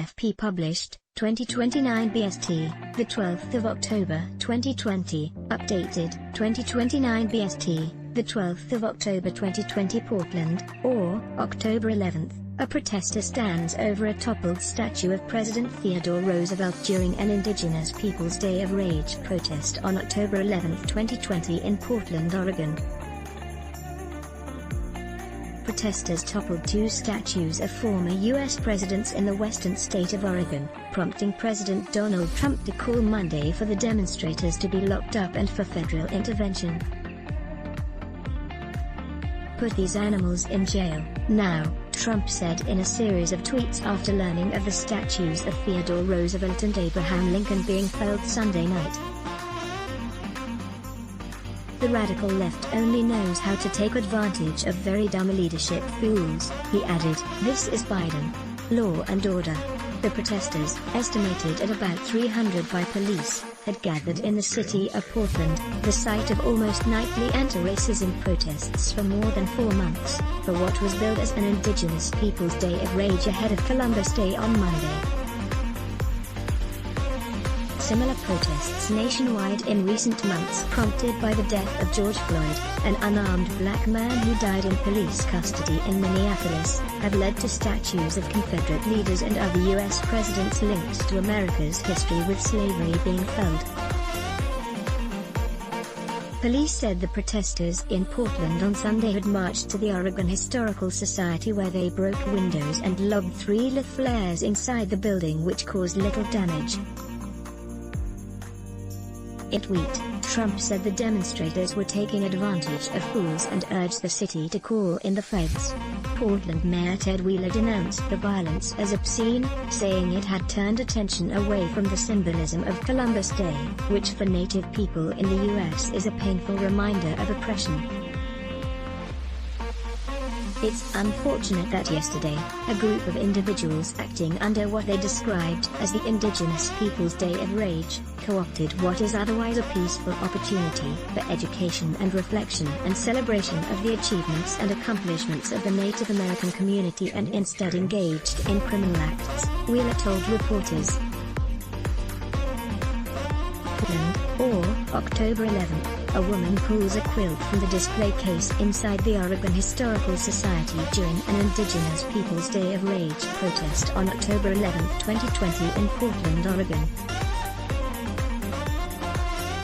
AFP published, 2029 BST, the 12th of October 2020, updated, 2029 BST, the 12th of October 2020 Portland, or, October 11th. A protester stands over a toppled statue of President Theodore Roosevelt during an Indigenous Peoples Day of Rage protest on October 11, 2020 in Portland, Oregon. Protesters toppled two statues of former U.S. presidents in the western state of Oregon, prompting President Donald Trump to call Monday for the demonstrators to be locked up and for federal intervention. "Put these animals in jail, now," Trump said in a series of tweets after learning of the statues of Theodore Roosevelt and Abraham Lincoln being felled Sunday night. "The radical left only knows how to take advantage of very dumb leadership fools," he added. "This is Biden. Law and order." The protesters, estimated at about 300 by police, had gathered in the city of Portland, the site of almost nightly anti-racism protests for more than 4 months, for what was billed as an Indigenous Peoples Day of Rage ahead of Columbus Day on Monday. Similar protests nationwide in recent months, prompted by the death of George Floyd, an unarmed black man who died in police custody in Minneapolis, have led to statues of Confederate leaders and other U.S. presidents linked to America's history with slavery being felled. Police said the protesters in Portland on Sunday had marched to the Oregon Historical Society, where they broke windows and lobbed 3 lit flares inside the building, which caused little damage. In a tweet, Trump said the demonstrators were taking advantage of fools and urged the city to call in the feds. Portland Mayor Ted Wheeler denounced the violence as obscene, saying it had turned attention away from the symbolism of Columbus Day, which for Native people in the U.S. is a painful reminder of oppression. "It's unfortunate that yesterday, a group of individuals acting under what they described as the Indigenous Peoples Day of Rage, co-opted what is otherwise a peaceful opportunity for education and reflection and celebration of the achievements and accomplishments of the Native American community and instead engaged in criminal acts," Wheeler told reporters. Or, October 11th, a woman pulls a quilt from the display case inside the Oregon Historical Society during an Indigenous Peoples Day of Rage protest on October 11, 2020 in Portland, Oregon.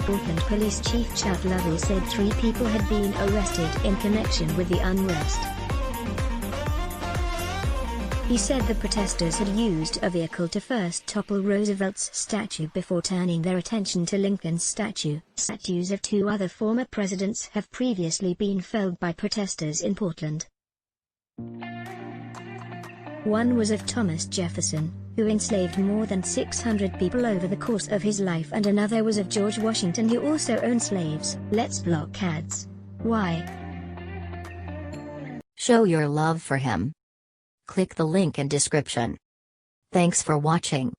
Portland Police Chief Chuck Lovell said 3 people had been arrested in connection with the unrest. He said the protesters had used a vehicle to first topple Roosevelt's statue before turning their attention to Lincoln's statue. Statues of 2 other former presidents have previously been felled by protesters in Portland. One was of Thomas Jefferson, who enslaved more than 600 people over the course of his life, and another was of George Washington, who also owned slaves. Let's block ads. Why? Show your love for him. Click the link in description. Thanks for watching.